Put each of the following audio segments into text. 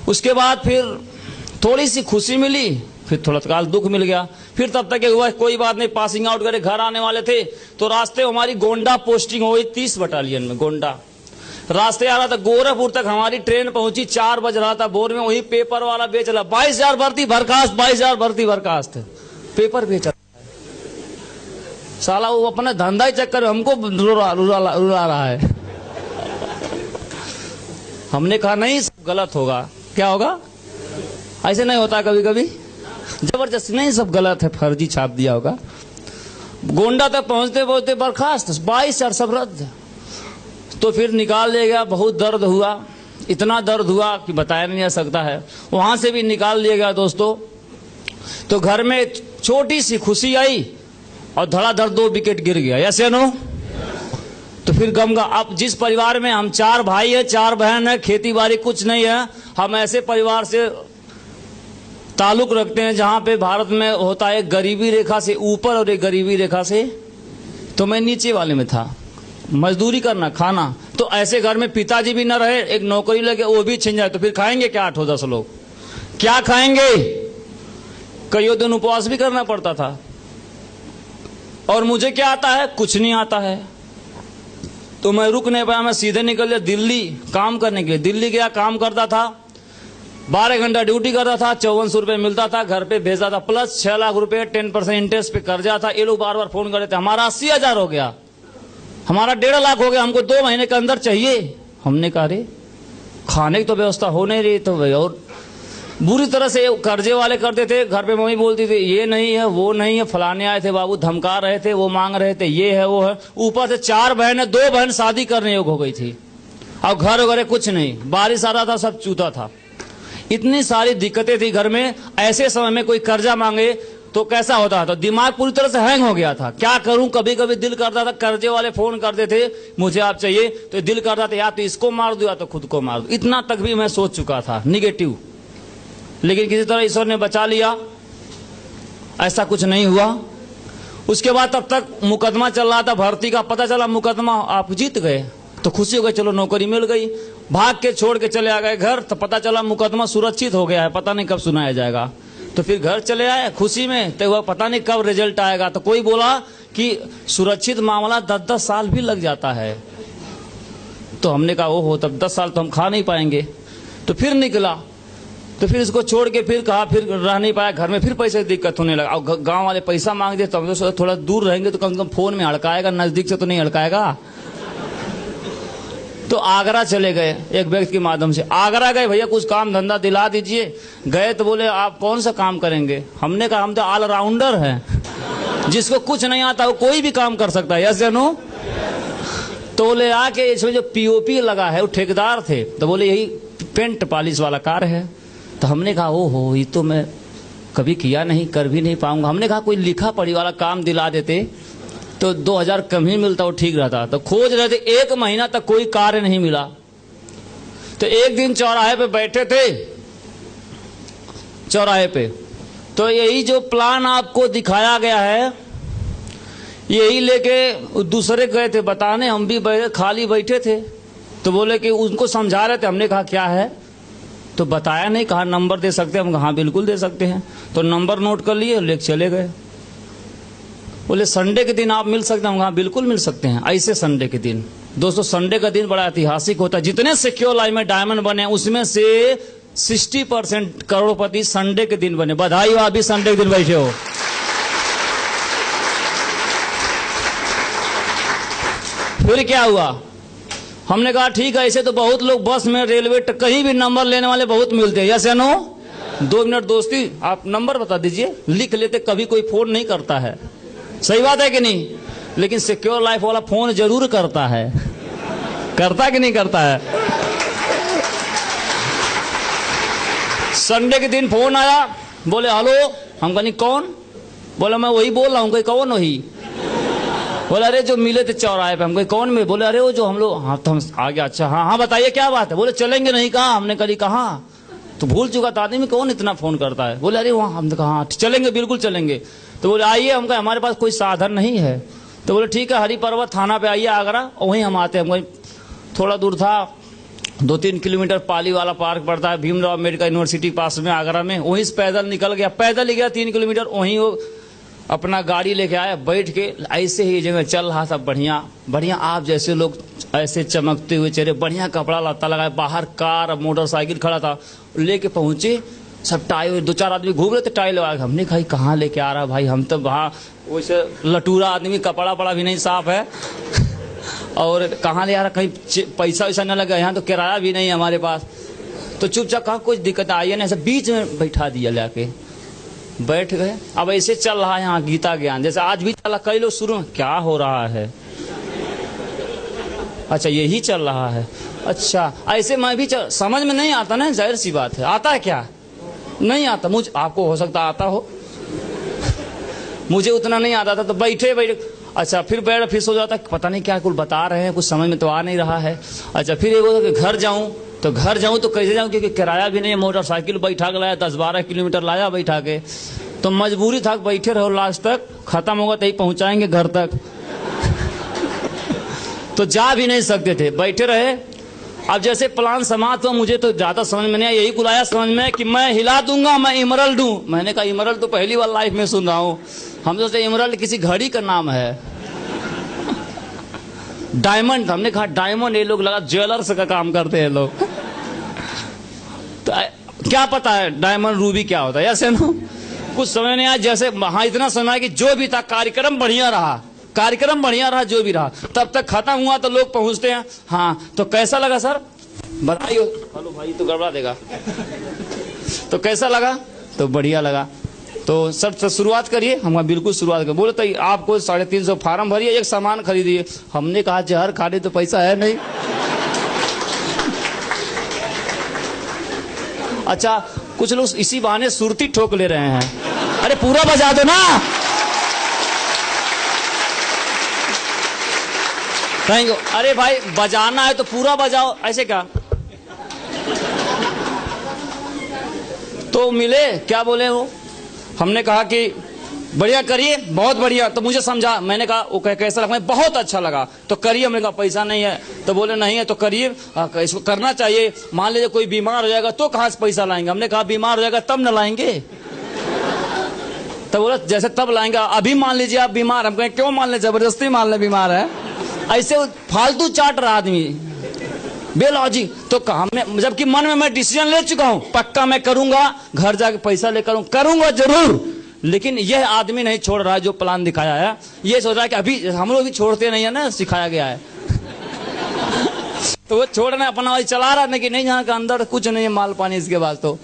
उसके बाद फिर थोड़ी सी खुशी मिली, फिर थोड़ा काल दुख मिल गया। फिर तब तक हुआ कोई बात नहीं, पासिंग आउट करे घर आने वाले थे तो रास्ते हमारी गोंडा पोस्टिंग हो गई 30 बटालियन में। गोंडा रास्ते आ रहा था, गोरखपुर तक हमारी ट्रेन पहुंची, 4 बज रहा था। भोर में वही पेपर वाला बेच रहा 22,000 भर्ती बर्खास्त, 22,000 भर्ती बर्खास्त, पेपर बेच रहा है साला। वो अपने धंधा ही चक्कर में हमको रुला रहा है। हमने कहा नहीं, सब गलत होगा। क्या होगा? ऐसे नहीं होता कभी कभी, जबरदस्ती नहीं, सब गलत है, फर्जी छाप दिया होगा। गोंडा तक पहुंचते पहुंचते बर्खास्त, 22,000 सब रद्द। तो फिर निकाल लिया गया, बहुत दर्द हुआ, इतना दर्द हुआ कि बताया नहीं जा सकता है। वहां से भी निकाल लिया गया दोस्तों। तो घर में छोटी सी खुशी आई और धड़ाधड़ 2 विकेट गिर गया। ऐसे नो तो फिर गमगा। अब जिस परिवार में हम 4 भाई है, 4 बहन है, खेती बाड़ी कुछ नहीं है, हम ऐसे परिवार से ताल्लुक रखते हैं जहां पे भारत में होता है गरीबी रेखा से ऊपर और एक गरीबी रेखा से, तो मैं नीचे वाले में था। मजदूरी करना, खाना, तो ऐसे घर में पिताजी भी न रहे, एक नौकरी लगे वो भी छिन जाए, तो फिर खाएंगे क्या 8-10 लोग? क्या खाएंगे? कई दिन उपवास भी करना पड़ता था। और मुझे क्या आता है? कुछ नहीं आता है। तो मैं रुक नहीं पाया, मैं सीधे निकल गया दिल्ली काम करने के लिए। दिल्ली गया, काम करता था, 12 घंटा ड्यूटी करता था, 5400 रुपये मिलता था, घर पे भेजा था, प्लस 6 लाख रुपए 10% इंटरेस्ट पे कर्जा था। ये लोग बार बार फोन कर रहे थे, हमारा 80,000 हो गया, हमारा 1.5 लाख हो गया, हमको 2 महीने के अंदर चाहिए। हमने कहा रे खाने की तो व्यवस्था हो नहीं रही, तो भाई और बुरी तरह से कर्जे वाले करते थे। घर पे मम्मी बोलती थी ये नहीं है, वो नहीं है, फलाने आए थे बाबू, धमका रहे थे, वो मांग रहे थे, ये है वो है। ऊपर से 4 बहन है, 2 बहन शादी करने योग्य हो गई थी, और घर वगैरह कुछ नहीं, बारिश आ रहा था, सब चूता था, इतनी सारी दिक्कतें थी घर में। ऐसे समय में कोई कर्जा मांगे तो कैसा होता था? तो दिमाग पूरी तरह से हैंग हो गया था। क्या करूं? कभी कभी दिल करता था, कर्जे वाले फोन करते थे मुझे आप चाहिए, तो दिल करता था या तो इसको मार दो या तो खुद को मार दो। इतना तक भी मैं सोच चुका था निगेटिव, लेकिन किसी तरह ईश्वर ने बचा लिया, ऐसा कुछ नहीं हुआ। उसके बाद तब तक मुकदमा चल रहा था भर्ती का, पता चला मुकदमा आप जीत गए, तो खुशी हो गई, चलो नौकरी मिल गई। भाग के छोड़ के चले आ गए घर, तो पता चला मुकदमा सुरक्षित हो गया है, पता नहीं कब सुनाया जाएगा। तो फिर घर चले आए खुशी में, तो वह पता नहीं कब रिजल्ट आएगा। तो कोई बोला कि सुरक्षित मामला 10-10 साल भी लग जाता है। तो हमने कहा ओहो, तब 10 साल तो हम खा नहीं पाएंगे। तो फिर निकला, तो फिर इसको छोड़ के फिर कहा, फिर रह नहीं पाया, घर में फिर पैसे की दिक्कत होने लगा। और गांव वाले पैसा मांग दिए, तो हम तो थोड़ा दूर रहेंगे तो कम से कम फोन में अड़काएगा, नजदीक से तो नहीं अड़काएगा। तो आगरा चले गए, एक व्यक्ति के माध्यम से आगरा गए, भैया कुछ काम धंधा दिला दीजिए। गए तो बोले आप कौन सा काम करेंगे? हमने कहा हम तो ऑलराउंडर हैं, जिसको कुछ नहीं आता वो कोई भी काम कर सकता है। यस या नो? तो बोले आके इसमें जो पीओपी लगा है वो ठेकेदार थे, तो बोले यही पेंट पॉलिश वाला कार्य है। तो हमने कहा ओहो, ये तो मैं कभी किया नहीं, कर भी नहीं पाऊंगा। हमने कहा कोई लिखा पढ़ी वाला काम दिला देते तो 2,000 कम ही मिलता, वो ठीक रहता। तो खोज रहे थे, 1 महीना तक कोई कार्य नहीं मिला। तो एक दिन चौराहे पे बैठे थे, चौराहे पे, तो यही जो प्लान आपको दिखाया गया है यही लेके दूसरे गए थे बताने, हम भी खाली बैठे थे। तो बोले कि उनको समझा रहे थे। हमने कहा क्या है? तो बताया नहीं, कहा नंबर दे सकते हैं? हम कहा हाँ बिल्कुल दे सकते हैं। तो नंबर नोट कर लिए, लेके चले गए। बोले संडे के दिन आप मिल सकते हैं? हम कहा बिल्कुल मिल सकते हैं। ऐसे संडे के दिन, दोस्तों संडे का दिन बड़ा ऐतिहासिक होता है। जितने सिक्योर लाइफ में डायमंड बने उसमें से 60% करोड़पति संडे के दिन बने। बधाई हो, आप भी संडे के दिन बैठे हो। फिर क्या हुआ? हमने कहा ठीक है, ऐसे तो बहुत लोग बस में, रेलवे, कहीं भी नंबर लेने वाले बहुत मिलते हैं। यस या नो? 2 मिनट दोस्ती, आप नंबर बता दीजिए, लिख लेते, कभी कोई फोन नहीं करता है। सही बात है कि नहीं? लेकिन सिक्योर लाइफ वाला फोन जरूर करता है। करता कि नहीं करता है? संडे के दिन फोन आया, बोले हेलो। हम कहा नहीं कौन? बोले मैं वही बोल रहा हूँ। कौन वही? बोले अरे जो मिले थे चौराहे पे। हम कहे कौन में? बोले अरे वो जो हम लोग। हाँ तो हम आ गया। अच्छा हाँ हाँ बताइए क्या बात है? बोले चलेंगे नहीं कहा। हमने कहा कहाँ? तो भूल चुका था आदमी, कौन इतना फोन करता है। बोले अरे वहाँ। हमने कहा हाँ चलेंगे, बिल्कुल चलेंगे। तो बोले आइए। हम कहे हमारे पास कोई साधन नहीं है। तो बोले ठीक है, हरी पर्वत थाना पे आइए आगरा, वहीं हम आते हैं। हम थोड़ा दूर था, 2-3 किलोमीटर पाली वाला पार्क पड़ता है, भीमराव अम्बेडकर यूनिवर्सिटी पास में आगरा में, वहीं से पैदल निकल गया, पैदल ही गया 3 किलोमीटर, वहीं वो अपना गाड़ी लेके आया, बैठ के ऐसे ही जगह चल रहा था, बढ़िया बढ़िया आप जैसे लोग ऐसे चमकते हुए चेहरे, बढ़िया कपड़ा लत्ता लगाया, बाहर कार मोटरसाइकिल खड़ा था, लेके पहुंचे, सब टाई 2-4 आदमी घूम रहे थे टाई लगा के। हमने कहा कहाँ लेके आ रहा भाई, हम तो वहाँ वैसे लटूरा आदमी, कपड़ा पड़ा भी नहीं साफ है और कहाँ ले आ रहा, कहीं पैसा वैसा न लगा, यहाँ तो किराया भी नहीं है हमारे पास। तो चुपचाप कहा कुछ दिक्कत आई है ना, ऐसे बीच में बैठा दिया, लाके बैठ गए। अब ऐसे चल रहा है यहाँ गीता ज्ञान, जैसे आज भी चला, कई लोग शुरू में क्या हो रहा है, अच्छा यही चल रहा है, अच्छा ऐसे मैं भी समझ में नहीं आता ना, जाहिर सी बात है, आता है क्या नहीं आता, मुझे आपको हो सकता आता हो, मुझे उतना नहीं आता था, तो बैठे बैठे अच्छा फिर बैठ फिर सो जाता, पता नहीं क्या कुछ बता रहे हैं, कुछ समझ में तो आ नहीं रहा है। अच्छा फिर एक होता कि घर जाऊं, तो घर जाऊं तो कैसे जाऊं, क्योंकि किराया भी नहीं है, मोटरसाइकिल बैठा के लाया, 10-12 किलोमीटर लाया बैठा के, तो मजबूरी था बैठे रहो, लास्ट तक खत्म होगा तभी पहुंचाएंगे घर तक तो जा भी नहीं सकते थे, बैठे रहे। अब जैसे प्लान समाप्त हुआ, मुझे तो ज्यादा समझ में नहीं आया, यही कुल आया समझ में कि मैं हिला दूंगा, मैं इमरल्ड हूं। मैंने कहा इमरल्ड तो पहली बार लाइफ में सुन रहा हूं, हम सोचते इमरल्ड किसी घड़ी का नाम है, डायमंड, हमने कहा डायमंड, ये लोग लगा ज्वेलर्स का काम करते हैं लोग तो क्या पता है डायमंड रूबी क्या होता है, ऐसे ना कुछ समझ नहीं आया। जैसे हाँ इतना समझा कि जो भी था कार्यक्रम बढ़िया रहा, कार्यक्रम बढ़िया रहा, जो भी रहा, तब तक खत्म हुआ तो लोग पहुंचते हैं, हाँ तो कैसा लगा सर बताइए, हेलो भाई तो गड़बड़ा देगा तो कैसा लगा, तो बढ़िया लगा, तो सर तो शुरुआत करिए, हम बिल्कुल शुरुआत कर, बोले तो आपको 350 फार्म भरिए, एक सामान खरीदिए। हमने कहा जहर खाने तो पैसा है नहीं अच्छा कुछ लोग इसी बहाने सुरती ठोक ले रहे हैं, अरे पूरा बजा दो ना, थैंक यू। अरे भाई बजाना है तो पूरा बजाओ, ऐसे क्या, तो मिले क्या बोले वो, हमने कहा कि बढ़िया करिए, बहुत बढ़िया, तो मुझे समझा, मैंने कहा वो कैसा लगा, बहुत अच्छा लगा, तो करिए। हमने कहा पैसा नहीं है, तो बोले नहीं है तो करिए, इसको करना चाहिए, मान लीजिए कोई बीमार हो जाएगा तो कहाँ से पैसा लाएंगे, हमने कहा बीमार हो जाएगा तब न लाएंगे, तो बोला जैसे तब लाएंगे, अभी मान लीजिए आप बीमार, हम कहें क्यों मान ले, जबरदस्ती मान ले बीमार है, ऐसे फालतू चाट रहा आदमी बेलॉजिक। तो हमने जबकि मन में मैं डिसीजन ले चुका हूं, पक्का मैं करूंगा, घर जाके पैसा लेकर करूंगा जरूर, लेकिन यह आदमी नहीं छोड़ रहा है जो प्लान दिखाया है, ये सोच रहा है कि अभी हम लोग भी छोड़ते नहीं है ना, सिखाया गया है तो वो छोड़ना अपना वही चला रहा है कि नहीं, यहाँ के अंदर कुछ नहीं है माल पानी, इसके बाद तो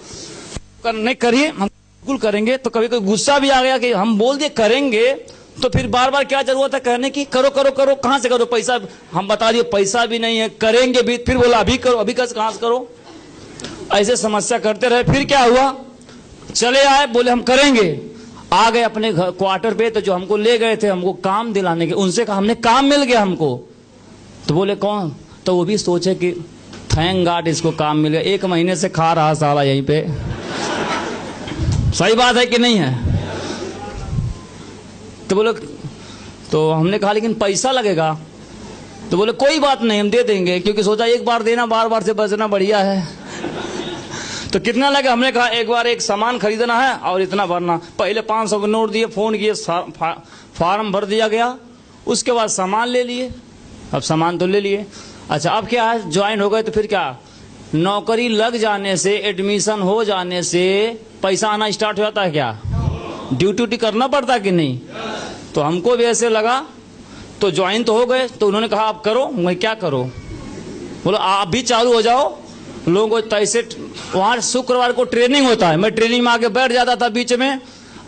नहीं करिए, हम बिल्कुल करेंगे। तो कभी कोई गुस्सा भी आ गया कि हम बोल दिए करेंगे, तो फिर बार बार क्या जरूरत है कहने की, करो करो करो, कहां से करो, पैसा हम बता दिए पैसा भी नहीं है, करेंगे भी, फिर बोला अभी करो, अभी कहां से करो, ऐसे समस्या करते रहे। फिर क्या हुआ, चले आए, बोले हम करेंगे, आ गए अपने घर क्वार्टर पे, तो जो हमको ले गए थे हमको काम दिलाने के, उनसे कहा हमने काम मिल गया हमको, तो बोले कौन, तो वो भी सोचे कि थैंक गॉड इसको काम मिल गया, 1 महीने से खा रहा साला यहीं पे, सही बात है कि नहीं है, तो बोले, तो हमने कहा लेकिन पैसा लगेगा, तो बोले कोई बात नहीं हम दे देंगे, क्योंकि सोचा एक बार देना बार बार से बचना बढ़िया है तो कितना लगे, हमने कहा एक बार एक सामान खरीदना है और इतना भरना, पहले 500 का नोट दिए, फोन किए, फार्म भर दिया गया, उसके बाद सामान ले लिए, अब सामान तो ले लिए। अच्छा अब क्या है, ज्वाइन हो गए, तो फिर क्या, नौकरी लग जाने से, एडमिशन हो जाने से पैसा आना स्टार्ट हो जाता है क्या, ड्यूटी करना पड़ता कि नहीं, तो हमको भी ऐसे लगा, तो ज्वाइन तो हो गए, तो उन्होंने कहा आप करो, मैं क्या करो, बोलो आप भी चालू हो जाओ, लोगों को तैसे, वहां शुक्रवार को ट्रेनिंग होता है, मैं ट्रेनिंग में आके बैठ जाता था, बीच में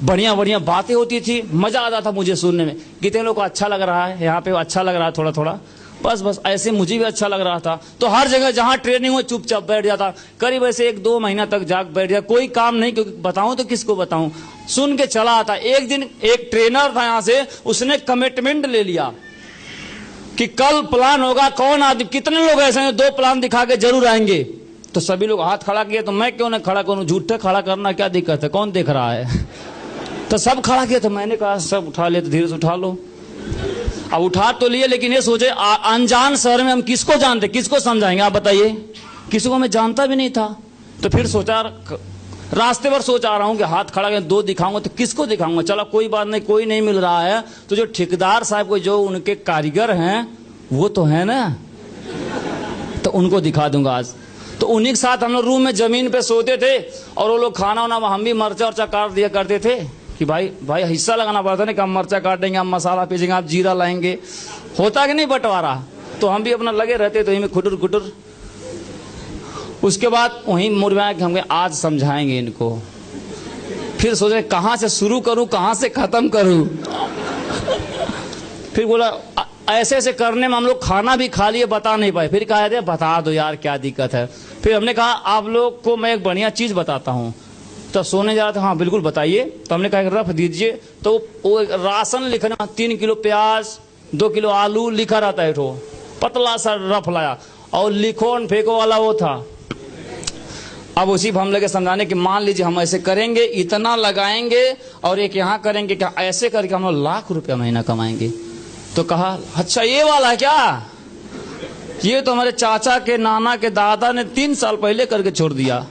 बढ़िया बढ़िया बातें होती थी, मजा आता था मुझे सुनने में, कितने लोगों को अच्छा लग रहा है, यहाँ पे अच्छा लग रहा है थोड़ा थोड़ा, बस ऐसे मुझे भी अच्छा लग रहा था, तो हर जगह जहां ट्रेनिंग हो चुपचाप बैठ जाता, करीब ऐसे 1-2 महीना तक जाग बैठ गया, कोई काम नहीं, क्योंकि बताऊं तो किसको बताऊं, सुन के चला आता। एक दिन एक ट्रेनर था यहाँ से, उसने कमिटमेंट ले लिया कि कल प्लान होगा, कौन आदमी, कितने लोग ऐसे हैं 2 प्लान दिखा के जरूर आएंगे, तो सभी लोग हाथ खड़ा किए, तो मैं क्यों ना खड़ा करूं, झूठे खड़ा करना क्या दिक्कत है, कौन देख रहा है तो सब खड़ा किए, तो मैंने कहा सब उठा ले, तो धीरे से उठा लो, अब उठा तो लिए, लेकिन ये सोचे अनजान शहर में हम किसको जानते, किसको समझाएंगे, आप बताइए, किसी को मैं जानता भी नहीं था। तो फिर सोचा, रास्ते पर सोच आ रहा हूं कि हाथ खड़ा कर 2 दिखाऊंगा तो किसको दिखाऊंगा। चला कोई बात नहीं, कोई नहीं मिल रहा है तो जो ठेकेदार साहब को, जो उनके कारीगर हैं वो तो है ना, तो उनको दिखा दूंगा आज। तो उन्हीं के साथ हम लोग रूम में जमीन पे सोते थे और वो लोग खाना वाना, हम भी मर्चा वर्चा काट दिया करते थे कि भाई हिस्सा लगाना पड़ता है ना, कि हम मर्चा काटेंगे, हम मसाला पीसेंगे, आप जीरा लाएंगे, होता कि नहीं बंटवारा। तो हम भी अपना लगे रहते थे में खुटुर खुटुर। उसके बाद वहीं मुरझाया कि हम आज समझाएंगे इनको। फिर सोचे कहां से शुरू करूं, कहां से खत्म करूं। फिर बोला ऐसे ऐसे करने में हम लोग खाना भी खा लिए, बता नहीं पाए। फिर कहा थे बता दो यार क्या दिक्कत है। फिर हमने कहा आप लोग को मैं एक बढ़िया चीज बताता हूँ। तो सोने जा रहा था, हाँ बिल्कुल बताइए। तो हमने कहा रफ दीजिए। तो वो राशन लिखने 3 किलो प्याज, 2 किलो आलू लिखा रहता है, तो पतला सा रफ लाया और लिखो फेंको वाला वो था। अब उसी पर हम लगे समझाने कि मान लीजिए हम ऐसे करेंगे, इतना लगाएंगे और एक यहाँ करेंगे, क्या ऐसे करके हम लोग लाख रुपया महीना कमाएंगे। तो कहा अच्छा ये वाला है क्या, ये तो हमारे चाचा के नाना के दादा ने 3 साल पहले करके छोड़ दिया।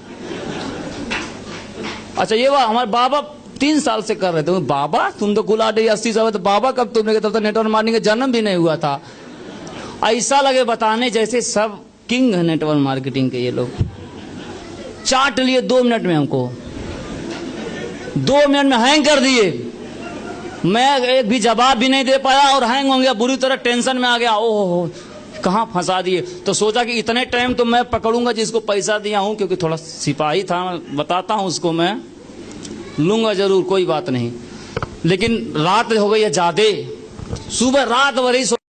अच्छा ये वाला हमारे बाबा 3 साल से कर रहे थे। बाबा तुम तो गुलाटे 80 साल, तो बाबा कब तुमने, तब तो नेटवर्क मार्केटिंग का जन्म भी नहीं हुआ था। ऐसा लगे बताने जैसे सब किंग है नेटवर्क मार्केटिंग के ये लोग। चाट लिए 2 मिनट में, हमको 2 मिनट में हैंग कर दिए। मैं एक भी जवाब भी नहीं दे पाया और हैंग हो गया, बुरी तरह टेंशन में आ गया। ओहो कहाँ फंसा दिए। तो सोचा कि इतने टाइम तो मैं पकड़ूंगा जिसको पैसा दिया हूं, क्योंकि थोड़ा सिपाही था, बताता हूं उसको मैं लूंगा जरूर, कोई बात नहीं। लेकिन रात हो गई है ज्यादा, सुबह रात भर ही